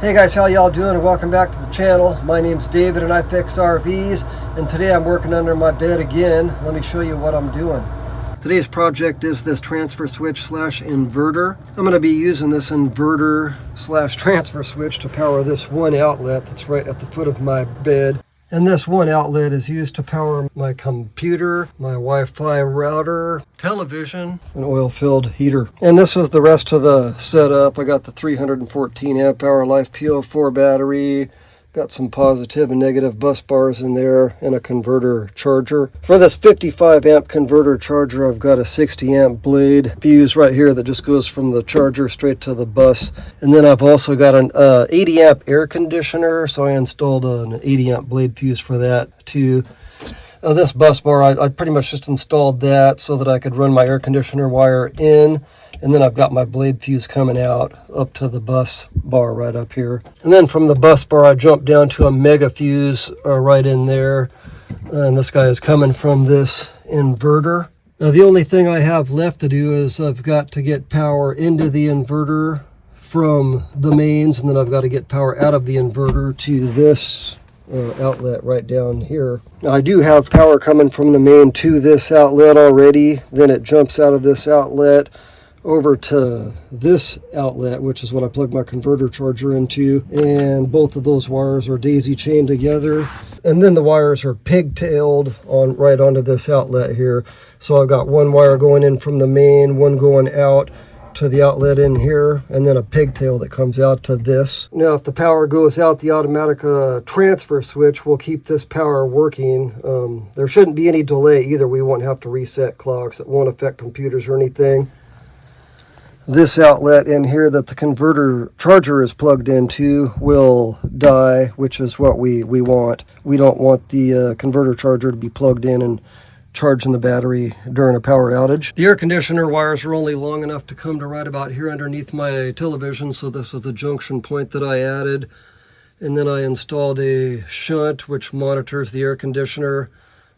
Hey guys, how y'all doing, and welcome back to the channel. My name's David and I fix RVs, and today I'm working under my bed again. Let me show you what I'm doing. Today's project is this transfer switch slash inverter. I'm going to be using this inverter slash transfer switch to power this one outlet that's right at the foot of my bed. And this one outlet is used to power my computer, my Wi-Fi router, television, an oil-filled heater. And this is the rest of the setup. I got the 314 amp hour Life PO4 battery, got some positive and negative bus bars in there, and a converter charger. For this 55 amp converter charger, I've got a 60 amp blade fuse right here that just goes from the charger straight to the bus. And then I've also got an 80 amp air conditioner, so I installed an 80 amp blade fuse for that too. This bus bar, I pretty much just installed that so that I could run my air conditioner wire in. And then I've got my blade fuse coming out up to the bus bar right up here. And then from the bus bar, I jumped down to a mega fuse right in there. And this guy is coming from this inverter. Now, the only thing I have left to do is I've got to get power into the inverter from the mains. And then I've got to get power out of the inverter to this outlet right down here. Now, I do have power coming from the main to this outlet already. Then it jumps out of this outlet over to this outlet, which is what I plug my converter charger into, and both of those wires are daisy chained together, and then the wires are pigtailed on right onto this outlet here. So I've got one wire going in from the main, one going out to the outlet in here, and then a pigtail that comes out to this. Now, if the power goes out, the automatic transfer switch will keep this power working. There shouldn't be any delay either. We won't have to reset clocks. It won't affect computers or anything. This outlet in here that the converter charger is plugged into will die, which is what we want. We don't want the converter charger to be plugged in and charging the battery during a power outage. The air conditioner wires are only long enough to come to right about here underneath my television, so this is the junction point that I added. And then I installed a shunt which monitors the air conditioner.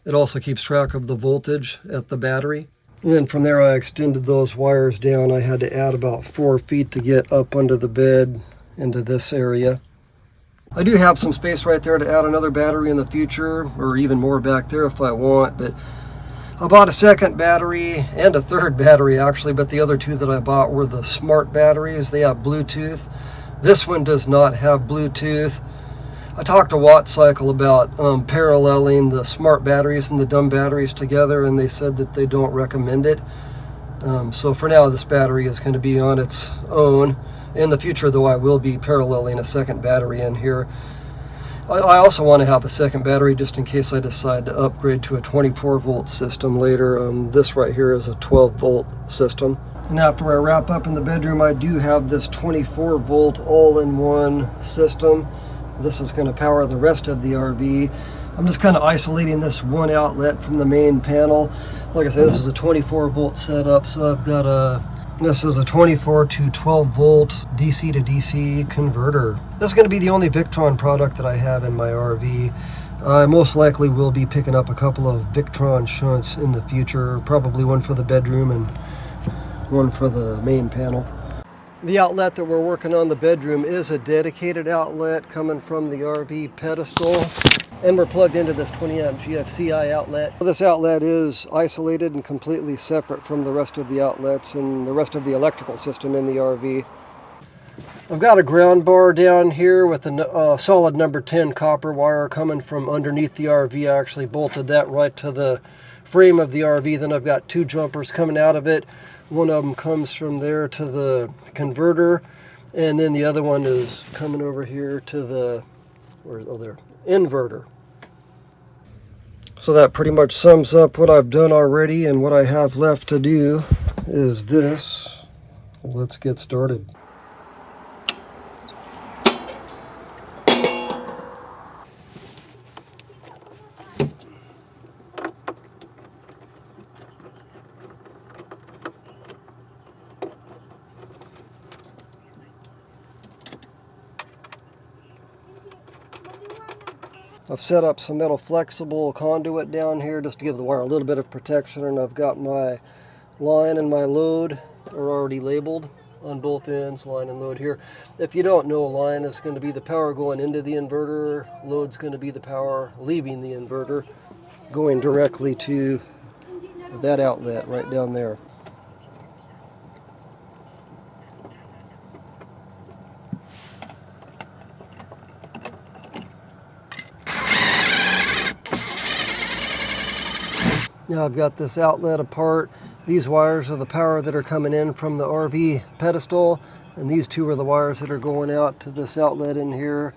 It also keeps track of the voltage at the battery. And then from there I extended those wires down. I had to add about 4 feet to get up under the bed into this area. I do have some space right there to add another battery in the future, or even more back there if I want, but I bought a second battery and a third battery actually, but the other two that I bought were the smart batteries. They have Bluetooth. This one does not have Bluetooth. I talked to WattCycle about paralleling the smart batteries and the dumb batteries together, and they said that they don't recommend it. So for now, this battery is going to be on its own. In the future, though, I will be paralleling a second battery in here. I also want to have a second battery just in case I decide to upgrade to a 24-volt system later. This right here is a 12-volt system. And after I wrap up in the bedroom, I do have this 24-volt all-in-one system. This is going to power the rest of the RV. I'm just kind of isolating this one outlet from the main panel. Like I said, this is a 24-volt setup, so I've got this is a 24 to 12-volt DC to DC converter. This is going to be the only Victron product that I have in my RV. I most likely will be picking up a couple of Victron shunts in the future, probably one for the bedroom and one for the main panel. The outlet that we're working on the bedroom is a dedicated outlet coming from the RV pedestal, and we're plugged into this 20 amp GFCI outlet. This outlet is isolated and completely separate from the rest of the outlets and the rest of the electrical system in the RV. I've got a ground bar down here with a solid number 10 copper wire coming from underneath the RV. I actually bolted that right to the frame of the RV. Then I've got 2 jumpers coming out of it. One of them comes from there to the converter, and then the other one is coming over here to the inverter. So that pretty much sums up what I've done already, and what I have left to do is this. Let's get started. I've set up some metal flexible conduit down here just to give the wire a little bit of protection, and I've got my line and my load are already labeled. on both ends, line and load here. If you don't know, line is going to be the power going into the inverter, load's going to be the power leaving the inverter, going directly to that outlet right down there. Now I've got this outlet apart. These wires are the power that are coming in from the RV pedestal, and these two are the wires that are going out to this outlet in here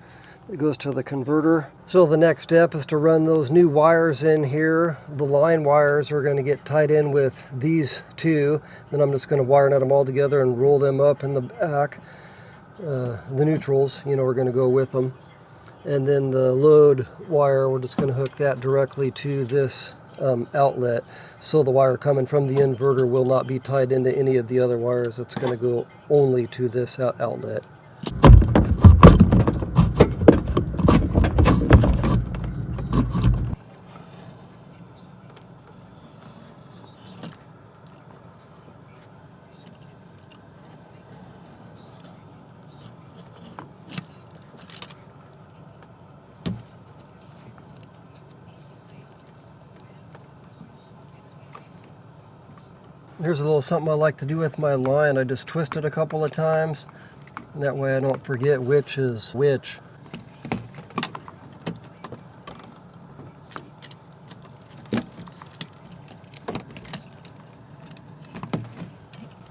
that goes to the converter. So the next step is to run those new wires in here. The line wires are going to get tied in with these two. Then I'm just going to wire nut them all together and roll them up in the back. The neutrals, you know, are going to go with them. And then the load wire, we're just going to hook that directly to this outlet, so the wire coming from the inverter will not be tied into any of the other wires. It's going to go only to this outlet. Here's a little something I like to do with my line. I just twist it a couple of times. That way I don't forget which is which.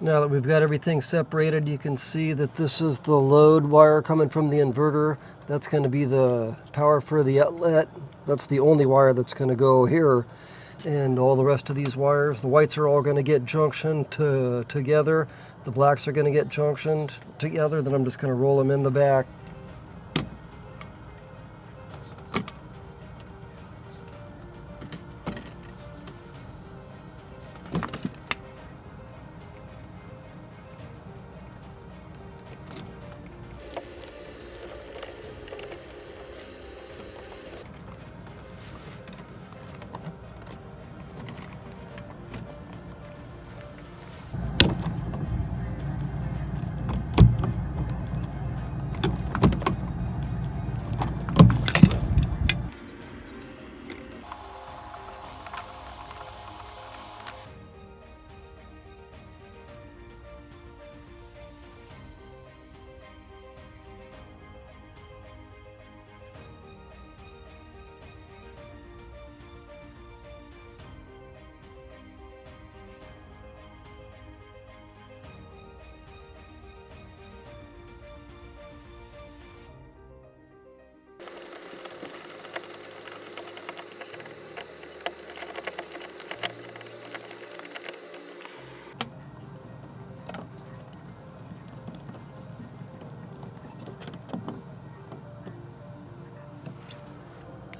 Now that we've got everything separated, you can see that this is the load wire coming from the inverter. That's going to be the power for the outlet. That's the only wire that's going to go here. And all the rest of these wires, the whites are all going to get junctioned together. The blacks are going to get junctioned together. Then I'm just going to roll them in the back.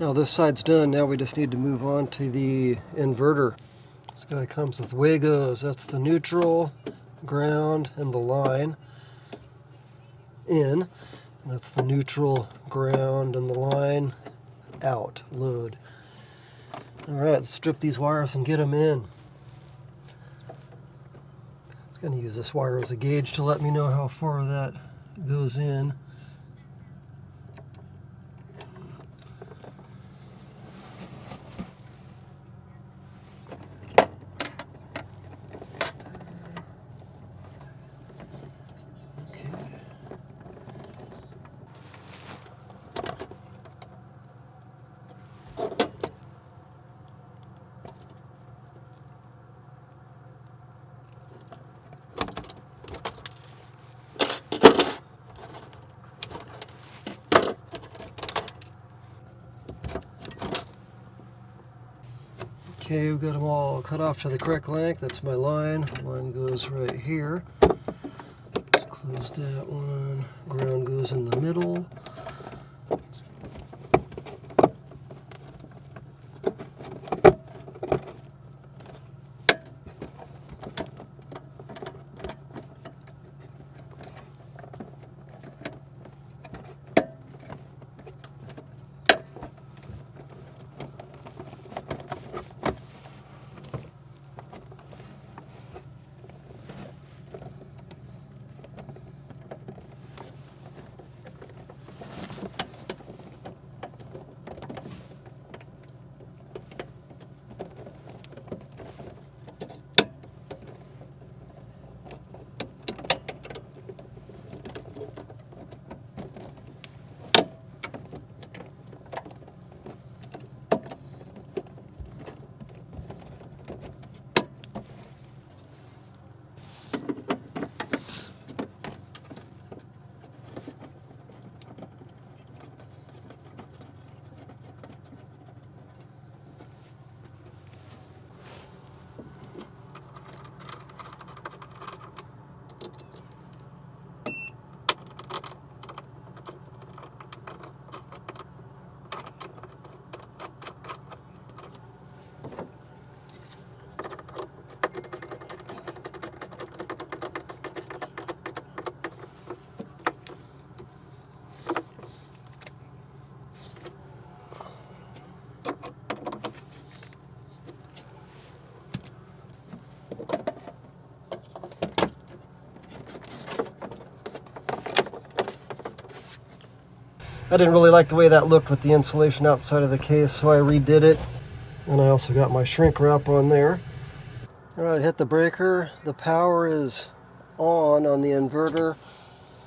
Now this side's done. Now we just need to move on to the inverter. This guy comes with Wagos. That's the neutral, ground, and the line in. And that's the neutral, ground, and the line out, load. All right, let's strip these wires and get them in. I was going to use this wire as a gauge to let me know how far that goes in. Okay, we've got them all cut off to the correct length. That's my line. Line goes right here. Let's close that one. Ground goes in the middle. I didn't really like the way that looked with the insulation outside of the case, so I redid it. And I also got my shrink wrap on there. All right, hit the breaker. The power is on the inverter.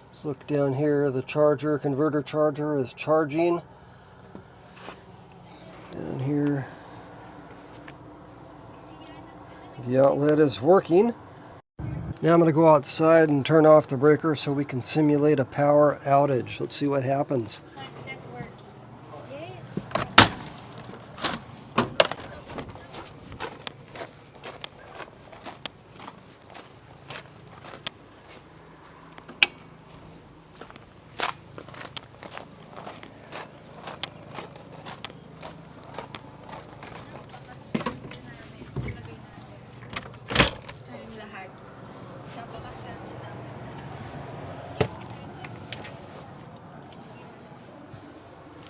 Let's look down here. The charger, converter charger is charging. Down here, the outlet is working. Now I'm going to go outside and turn off the breaker so we can simulate a power outage. Let's see what happens.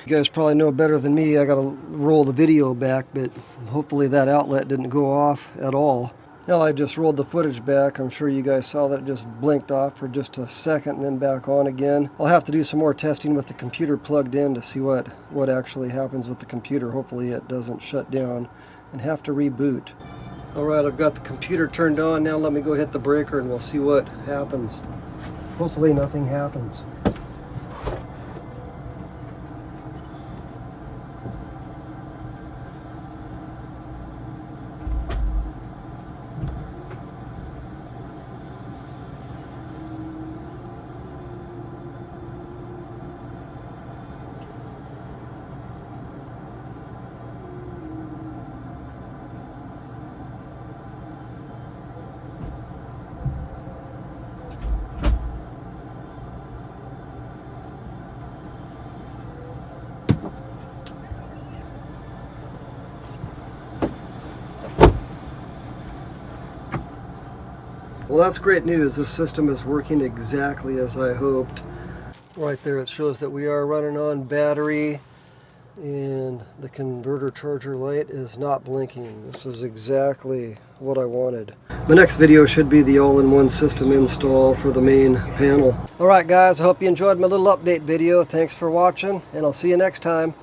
You guys probably know better than me. I got to roll the video back, but hopefully that outlet didn't go off at all. Well, I just rolled the footage back. I'm sure you guys saw that it just blinked off for just a second and then back on again. I'll have to do some more testing with the computer plugged in to see what actually happens with the computer. Hopefully it doesn't shut down and have to reboot. All right, I've got the computer turned on. Now let me go hit the breaker and we'll see what happens. Hopefully nothing happens. Well, that's great news. This system is working exactly as I hoped. Right there it shows that we are running on battery and the converter charger light is not blinking. This is exactly what I wanted. The next video should be the all-in-one system install for the main panel. Alright guys, I hope you enjoyed my little update video. Thanks for watching and I'll see you next time.